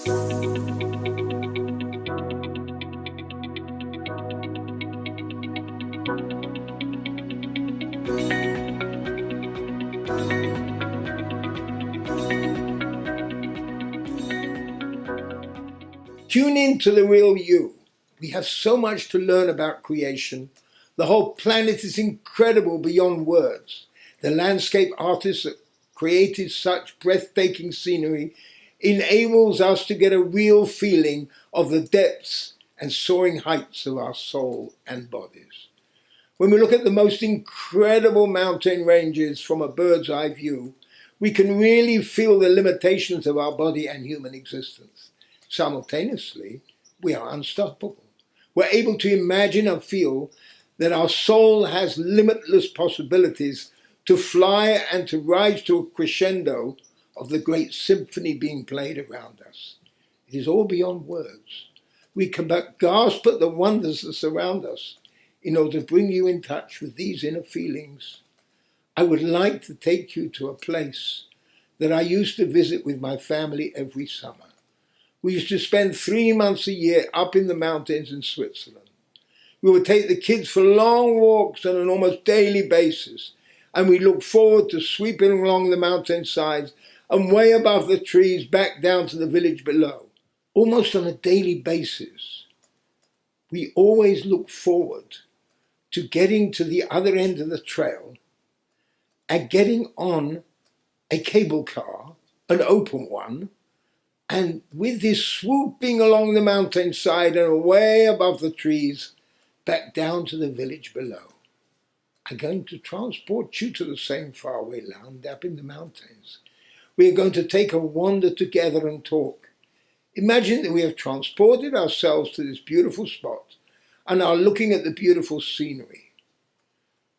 Tune in to the real you. We have so much to learn about creation. The whole planet is incredible beyond words. The landscape artists that created such breathtaking scenery enables us to get a real feeling of the depths and soaring heights of our soul and bodies. When we look at the most incredible mountain ranges from a bird's eye view, we can really feel the limitations of our body and human existence. Simultaneously, we are unstoppable. We're able to imagine and feel that our soul has limitless possibilities to fly and to rise to a crescendo of the great symphony being played around us. It is all beyond words. We can but gasp at the wonders that surround us in order to bring you in touch with these inner feelings. I would like to take you to a place that I used to visit with my family every summer. We used to spend 3 months a year up in the mountains in Switzerland. We would take the kids for long walks on an almost daily basis, and we looked forward to sweeping along the mountainsides and way above the trees back down to the village below. Almost on a daily basis, we always looked forward to getting to the other end of the trail and getting on a cable car, an open one, and with this swooping along the mountainside and away above the trees, back down to the village below. I'm going to transport you to the same faraway land up in the mountains. We are going to take a wander together and talk. Imagine that we have transported ourselves to this beautiful spot and are looking at the beautiful scenery.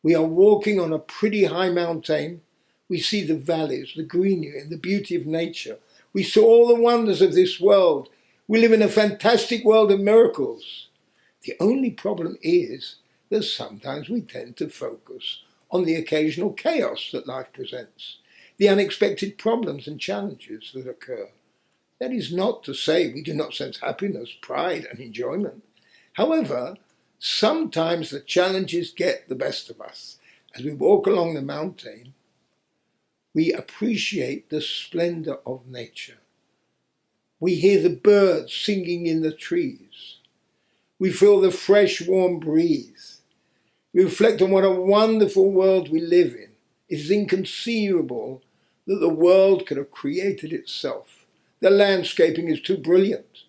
We are walking on a pretty high mountain. We see the valleys, the greenery, and the beauty of nature. We saw all the wonders of this world. We live in a fantastic world of miracles. The only problem is that sometimes we tend to focus on the occasional chaos that life presents, the unexpected problems and challenges that occur. That is not to say we do not sense happiness, pride, and enjoyment. However, sometimes the challenges get the best of us. As we walk along the mountain, we appreciate the splendor of nature. We hear the birds singing in the trees. We feel the fresh, warm breeze. We reflect on what a wonderful world we live in. It is inconceivable that the world could have created itself. The landscaping is too brilliant.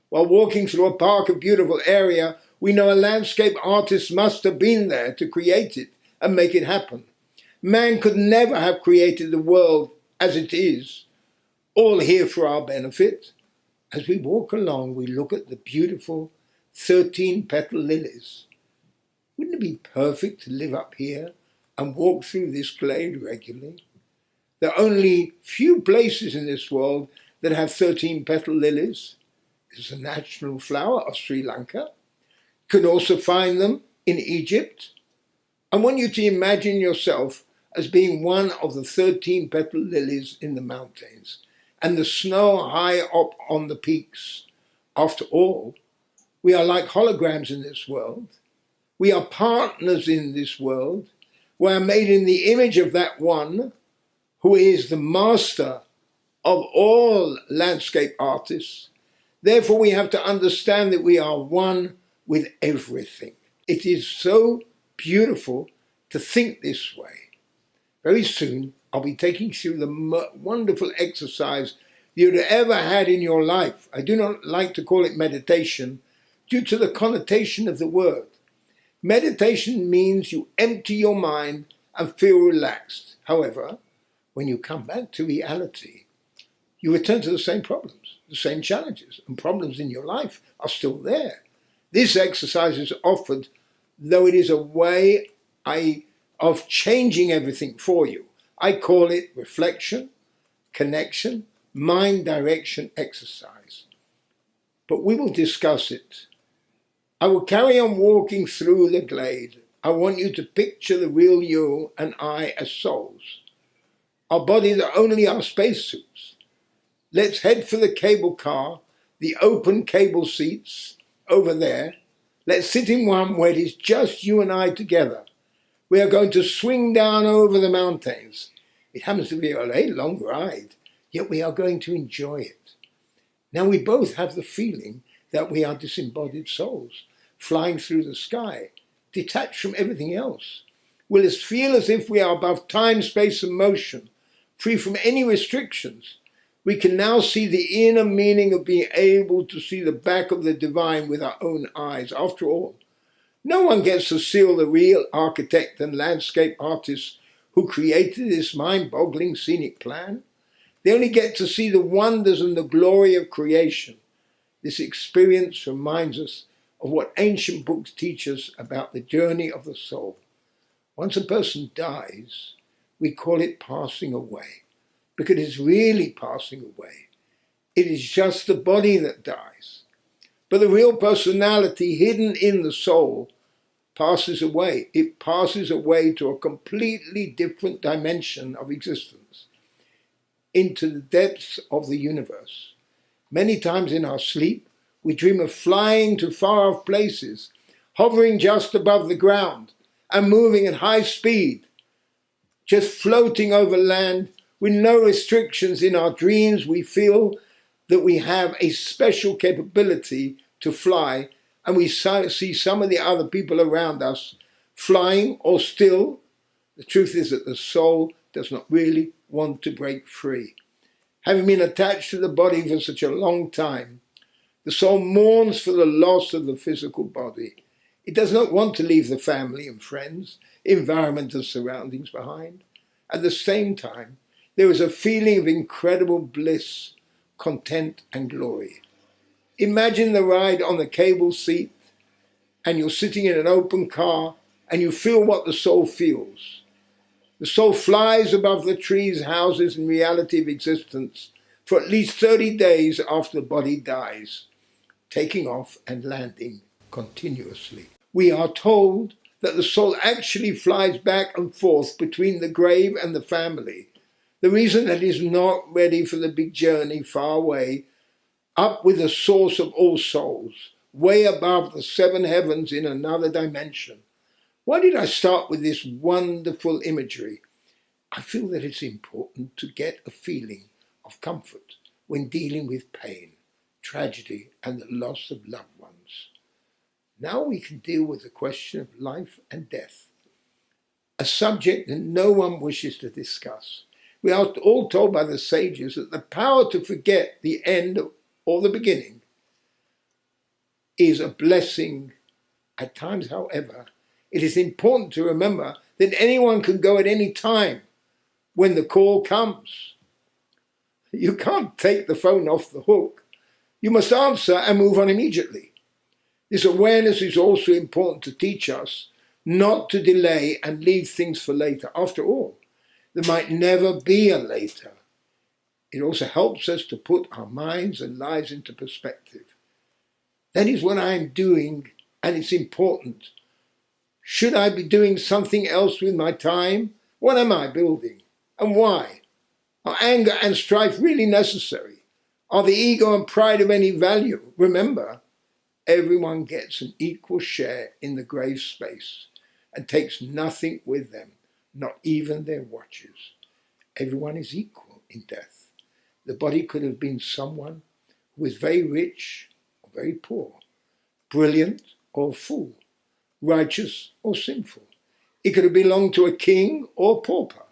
While walking through a park, a beautiful area, we know a landscape artist must have been there to create it and make it happen. Man could never have created the world as it is, all here for our benefit. As we walk along, we look at the beautiful 13-petal lilies. Wouldn't it be perfect to live up here and walk through this glade regularly? There are only few places in this world that have 13-petal lilies. It's a national flower of Sri Lanka. You can also find them in Egypt. I want you to imagine yourself as being one of the 13-petal lilies in the mountains and the snow high up on the peaks. After all, we are like holograms in this world. We are partners in this world. We are made in the image of that one who is the master of all landscape artists. Therefore, we have to understand that we are one with everything. It is so beautiful to think this way. Very soon, I'll be taking you through the wonderful exercise you'd ever had in your life. I do not like to call it meditation due to the connotation of the word. Meditation means you empty your mind and feel relaxed. However, when you come back to reality, you return to the same problems, the same challenges, and problems in your life are still there. This exercise is offered, though it is a way of changing everything for you. I call it reflection, connection, mind direction exercise. But we will discuss it. I will carry on walking through the glade. I want you to picture the real you and I as souls. Our bodies are only our spacesuits. Let's head for the cable car the open cable seats over there. Let's sit in one where it is just you and I together. We are going to swing down over the mountains. It happens to be a long ride, yet we are going to enjoy it. Now we both have the feeling that we are disembodied souls, flying through the sky, detached from everything else. We'll feel as if we are above time, space, and motion, free from any restrictions. We can now see the inner meaning of being able to see the back of the divine with our own eyes. After all, no one gets to see the real architect and landscape artist who created this mind-boggling scenic plan. They only get to see the wonders and the glory of creation. This experience reminds us of what ancient books teach us about the journey of the soul. Once a person dies, we call it passing away, because it is really passing away. It is just the body that dies. But the real personality hidden in the soul passes away. It passes away to a completely different dimension of existence, into the depths of the universe. Many times in our sleep, we dream of flying to far-off places, hovering just above the ground and moving at high speed, just floating over land with no restrictions. In our dreams, we feel that we have a special capability to fly, and we see some of the other people around us flying or still. The truth is that the soul does not really want to break free. Having been attached to the body for such a long time, the soul mourns for the loss of the physical body. It does not want to leave the family and friends, environment and surroundings behind. At the same time, there is a feeling of incredible bliss, content, and glory. Imagine the ride on the cable seat, and you're sitting in an open car, and you feel what the soul feels. The soul flies above the trees, houses, and reality of existence for at least 30 days after the body dies, taking off and landing continuously. We are told that the soul actually flies back and forth between the grave and the family. The reason that it is not ready for the big journey far away, up with the source of all souls, way above the 7 heavens in another dimension. Why did I start with this wonderful imagery? I feel that it's important to get a feeling of comfort when dealing with pain, tragedy, and the loss of loved ones. Now we can deal with the question of life and death, a subject that no one wishes to discuss. We are all told by the sages that the power to forget the end or the beginning is a blessing. At times, however, it is important to remember that anyone can go at any time when the call comes. You can't take the phone off the hook. You must answer and move on immediately. This awareness is also important to teach us not to delay and leave things for later. After all, there might never be a later. It also helps us to put our minds and lives into perspective. That is what I am doing, and it's important. Should I be doing something else with my time? What am I building? And why? Are anger and strife really necessary? Are the ego and pride of any value? Remember, everyone gets an equal share in the grave space and takes nothing with them, not even their watches. Everyone is equal in death. The body could have been someone who is very rich or very poor, brilliant or a fool, righteous or sinful. It could have belonged to a king or a pauper,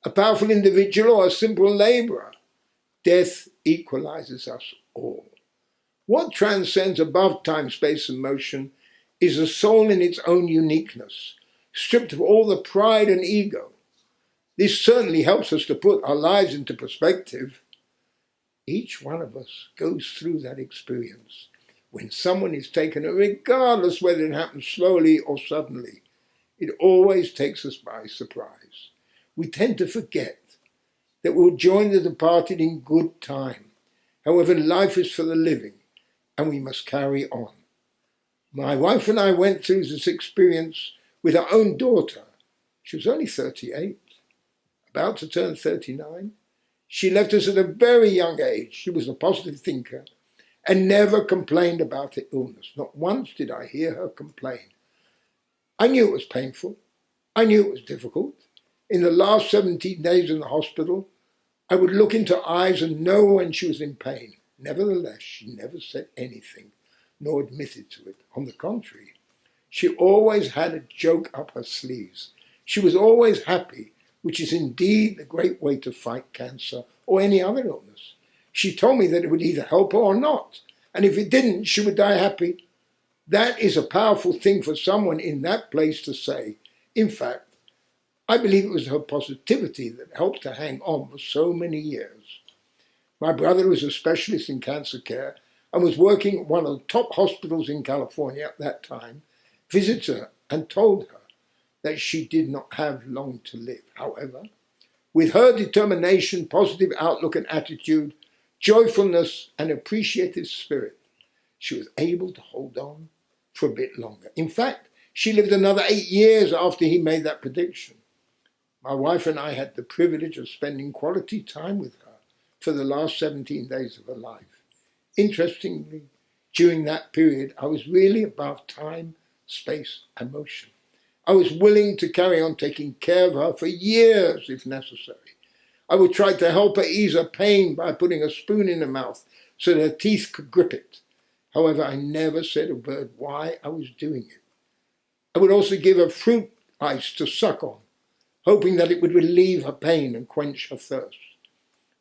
a powerful individual or a simple laborer. Death equalizes us all. What transcends above time, space, and motion is the soul in its own uniqueness, stripped of all the pride and ego. This certainly helps us to put our lives into perspective. Each one of us goes through that experience when someone is taken, regardless whether it happens slowly or suddenly. It always takes us by surprise. We tend to forget that we'll join the departed in good time. However, life is for the living, and we must carry on. My wife and I went through this experience with our own daughter. She was only 38, about to turn 39. She left us at a very young age. She was a positive thinker and never complained about her illness. Not once did I hear her complain. I knew it was painful. I knew it was difficult. In the last 17 days in the hospital, I would look into her eyes and know when she was in pain. Nevertheless, she never said anything, nor admitted to it. On the contrary, she always had a joke up her sleeves. She was always happy, which is indeed the great way to fight cancer or any other illness. She told me that it would either help her or not, and if it didn't, she would die happy. That is a powerful thing for someone in that place to say. In fact, I believe it was her positivity that helped her hang on for so many years. My brother was a specialist in cancer care and was working at one of the top hospitals in California at that time, visited her and told her that she did not have long to live. However, with her determination, positive outlook and attitude, joyfulness and appreciative spirit, she was able to hold on for a bit longer. In fact, she lived another 8 years after he made that prediction. My wife and I had the privilege of spending quality time with her for the last 17 days of her life. Interestingly, during that period, I was really above time, space, and motion. I was willing to carry on taking care of her for years if necessary. I would try to help her ease her pain by putting a spoon in her mouth so that her teeth could grip it. However, I never said a word why I was doing it. I would also give her fruit ice to suck on, hoping that it would relieve her pain and quench her thirst.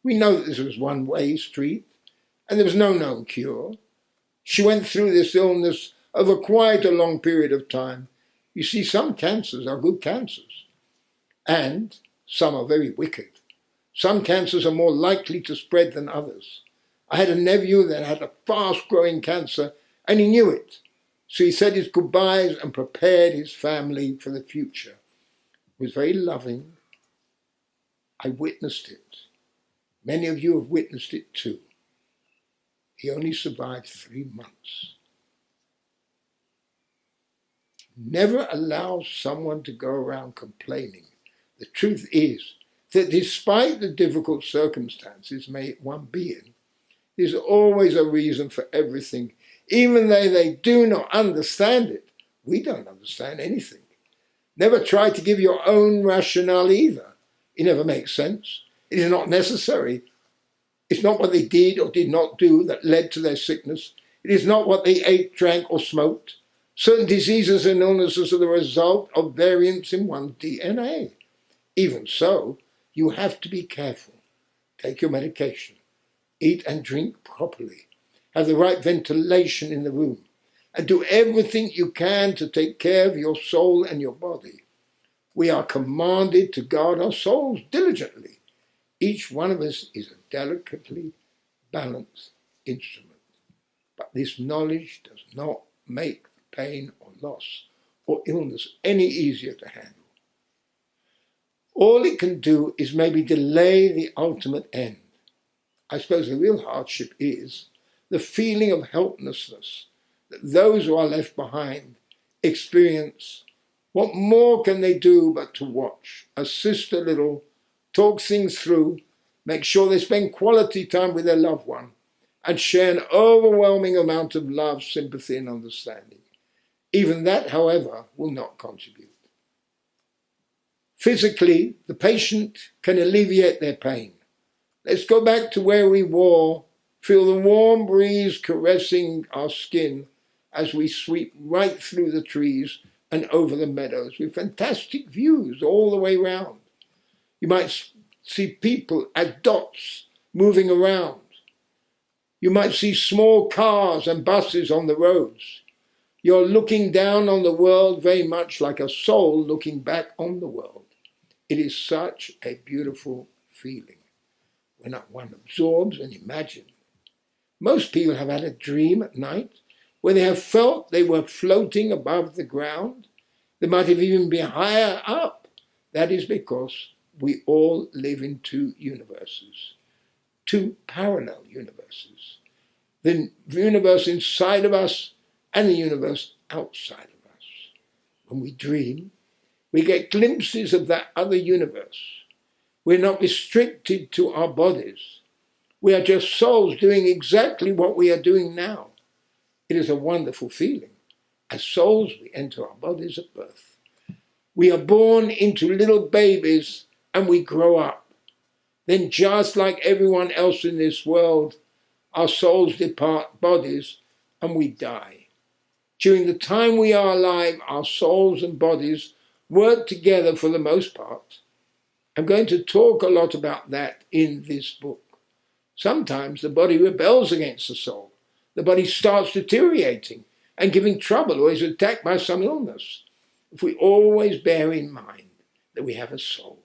We know that this was one-way street, and there was no known cure. She went through this illness over quite a long period of time. You see, some cancers are good cancers, and some are very wicked. Some cancers are more likely to spread than others. I had a nephew that had a fast-growing cancer, and he knew it. So he said his goodbyes and prepared his family for the future. He was very loving. I witnessed it. Many of you have witnessed it too. He only survived 3 months. Never allow someone to go around complaining. The truth is that despite the difficult circumstances may one be in, there's always a reason for everything. Even though they do not understand it, we don't understand anything. Never try to give your own rationale either. It never makes sense. It is not necessary. It's not what they did or did not do that led to their sickness. It is not what they ate, drank, or smoked. Certain diseases and illnesses are the result of variants in one's DNA. Even so, you have to be careful. Take your medication. Eat and drink properly. Have the right ventilation in the room. And do everything you can to take care of your soul and your body. We are commanded to guard our souls diligently. Each one of us is a delicately balanced instrument. But this knowledge does not make pain or loss or illness any easier to handle. All it can do is maybe delay the ultimate end. I suppose the real hardship is the feeling of helplessness that those who are left behind experience. What more can they do but to watch, assist a little, talk things through, make sure they spend quality time with their loved one, and share an overwhelming amount of love, sympathy, and understanding. Even that, however, will not contribute. Physically, the patient can alleviate their pain. Let's go back to where we were, feel the warm breeze caressing our skin as we sweep right through the trees and over the meadows with fantastic views all the way round. You might see people as dots moving around. You might see small cars and buses on the roads. You're looking down on the world very much like a soul looking back on the world. It is such a beautiful feeling when one absorbs and imagines. Most people have had a dream at night where they have felt they were floating above the ground. They might have even been higher up. That is because we all live in two universes, two parallel universes. The universe inside of us and the universe outside of us. When we dream, we get glimpses of that other universe. We're not restricted to our bodies. We are just souls doing exactly what we are doing now. It is a wonderful feeling. As souls, we enter our bodies at birth. We are born into little babies and we grow up. Then just like everyone else in this world, our souls depart bodies and we die. During the time we are alive, our souls and bodies work together for the most part. I'm going to talk a lot about that in this book. Sometimes the body rebels against the soul. The body starts deteriorating and giving trouble or is attacked by some illness. If we always bear in mind that we have a soul,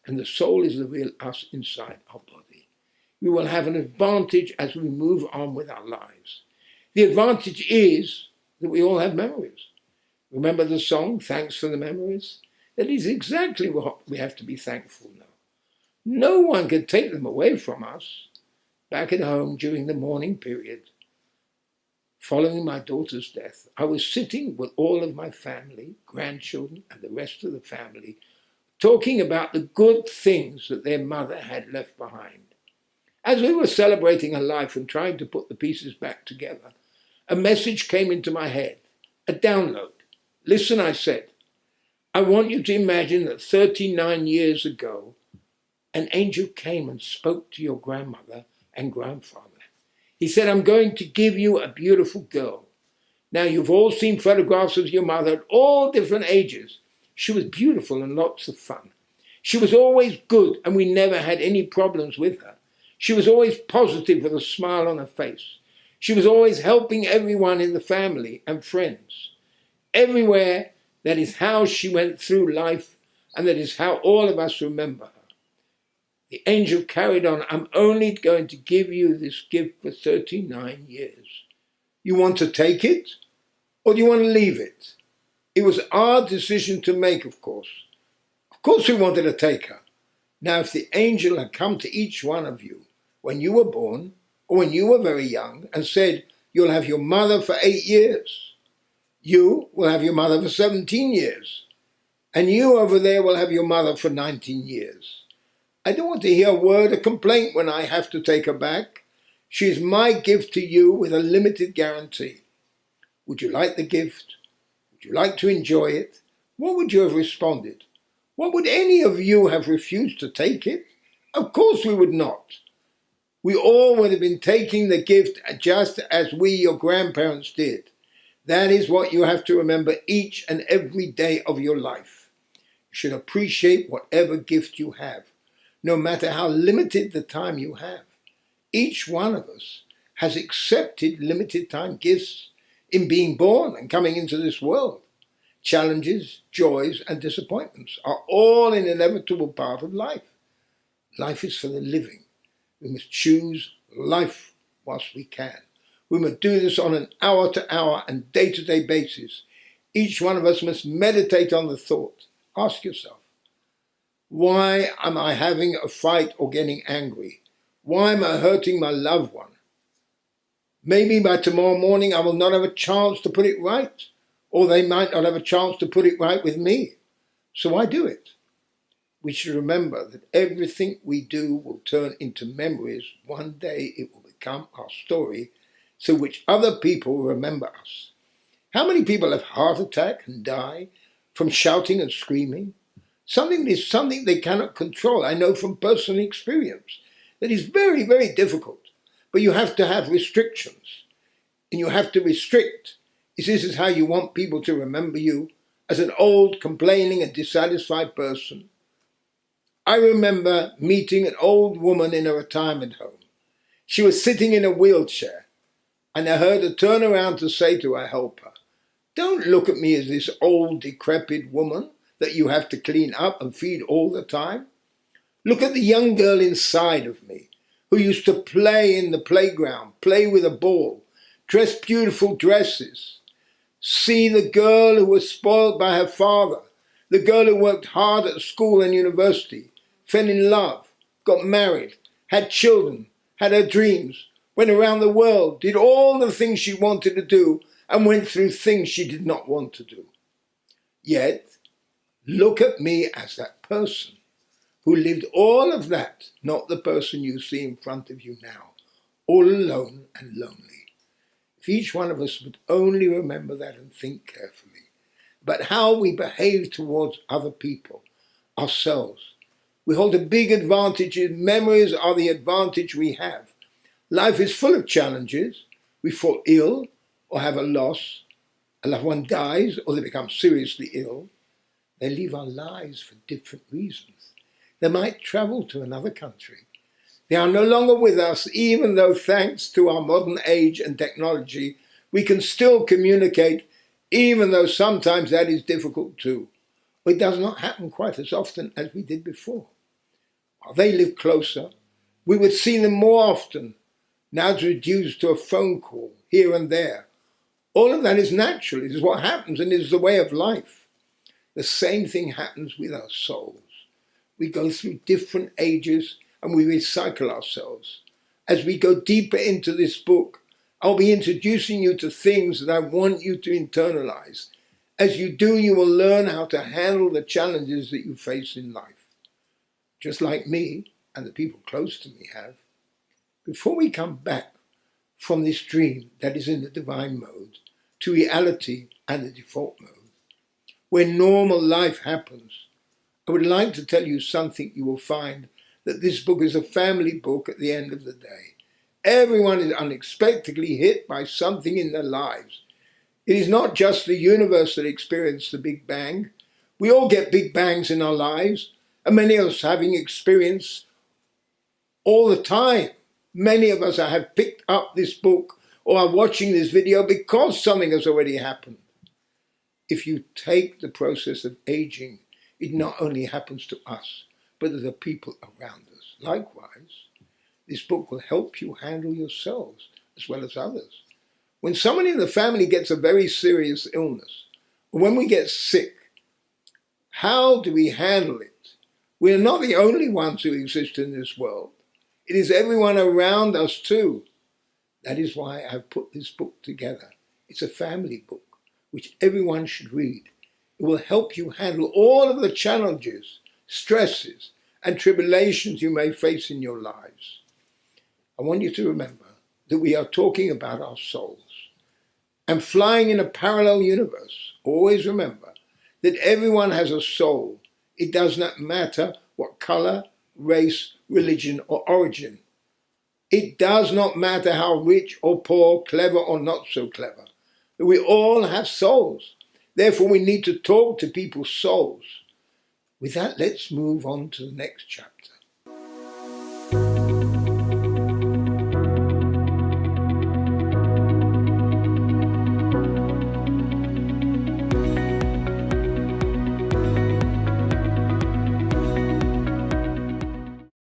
and the soul is the real us inside our body, we will have an advantage as we move on with our lives. The advantage is that we all have memories. Remember the song, Thanks for the Memories? That is exactly what we have to be thankful now. No one can take them away from us. Back at home during the mourning period, following my daughter's death, I was sitting with all of my family, grandchildren, and the rest of the family, talking about the good things that their mother had left behind. As we were celebrating her life and trying to put the pieces back together, a message came into my head, a download. Listen, I said, I want you to imagine that 39 years ago, an angel came and spoke to your grandmother and grandfather. He said, I'm going to give you a beautiful girl. Now, you've all seen photographs of your mother at all different ages. She was beautiful and lots of fun. She was always good, and we never had any problems with her. She was always positive with a smile on her face. She was always helping everyone in the family and friends. Everywhere, that is how she went through life, and that is how all of us remember her. The angel carried on, I'm only going to give you this gift for 39 years. You want to take it, or do you want to leave it? It was our decision to make, of course. Of course we wanted to take her. Now, if the angel had come to each one of you when you were born, or when you were very young, and said, you'll have your mother for 8 years, you will have your mother for 17 years, and you over there will have your mother for 19 years. I don't want to hear a word of complaint when I have to take her back. She is my gift to you with a limited guarantee. Would you like the gift? Would you like to enjoy it? What would you have responded? What would any of you have refused to take it? Of course we would not. We all would have been taking the gift just as we, your grandparents, did. That is what you have to remember each and every day of your life. You should appreciate whatever gift you have, no matter how limited the time you have. Each one of us has accepted limited time gifts in being born and coming into this world. Challenges, joys, and disappointments are all an inevitable part of life. Life is for the living. We must choose life whilst we can. We must do this on an hour-to-hour and day-to-day basis. Each one of us must meditate on the thought. Ask yourself, why am I having a fight or getting angry? Why am I hurting my loved one? Maybe by tomorrow morning I will not have a chance to put it right, or they might not have a chance to put it right with me. So why do it? We should remember that everything we do will turn into memories. One day it will become our story, through which other people will remember us. How many people have heart attack and die from shouting and screaming? Something they cannot control. I know from personal experience that is very, very difficult. But you have to have restrictions. And you have to restrict. This is how you want people to remember you, as an old, complaining and dissatisfied person. I remember meeting an old woman in a retirement home. She was sitting in a wheelchair, and I heard her turn around to say to her helper, "Don't look at me as this old, decrepit woman that you have to clean up and feed all the time. Look at the young girl inside of me, who used to play in the playground, play with a ball, dress beautiful dresses. See the girl who was spoiled by her father, the girl who worked hard at school and university, fell in love, got married, had children, had her dreams, went around the world, did all the things she wanted to do, and went through things she did not want to do. Yet, look at me as that person. who lived all of that, not the person you see in front of you now, all alone and lonely. If each one of us would only remember that and think carefully about how we behave towards other people, ourselves. We hold a big advantage. Memories are the advantage we have. Life is full of challenges. We fall ill or have a loss. A loved one dies or they become seriously ill. They leave our lives for different reasons. They might travel to another country. They are no longer with us, even though thanks to our modern age and technology, we can still communicate, even though sometimes that is difficult too. It does not happen quite as often as we did before. While they live closer, we would see them more often. Now it's reduced to a phone call here and there. All of that is natural. It is what happens and is the way of life. The same thing happens with our souls. We go through different ages and we recycle ourselves. As we go deeper into this book, I'll be introducing you to things that I want you to internalize. As you do, you will learn how to handle the challenges that you face in life. Just like me and the people close to me have. Before we come back from this dream that is in the divine mode to reality and the default mode, where normal life happens, I would like to tell you something you will find that this book is a family book at the end of the day. Everyone is unexpectedly hit by something in their lives. It is not just the universe that experienced the Big Bang. We all get Big Bangs in our lives, and many of us having experience all the time. Many of us have picked up this book or are watching this video because something has already happened. If you take the process of aging, it not only happens to us, but to the people around us. Likewise, this book will help you handle yourselves as well as others. When someone in the family gets a very serious illness, or when we get sick, how do we handle it? We are not the only ones who exist in this world. It is everyone around us too. That is why I've put this book together. It's a family book, which everyone should read. It will help you handle all of the challenges, stresses, and tribulations you may face in your lives. I want you to remember that we are talking about our souls. And flying in a parallel universe, always remember that everyone has a soul. It does not matter what color, race, religion, or origin. It does not matter how rich or poor, clever or not so clever. We all have souls. Therefore, we need to talk to people's souls. With that, let's move on to the next chapter.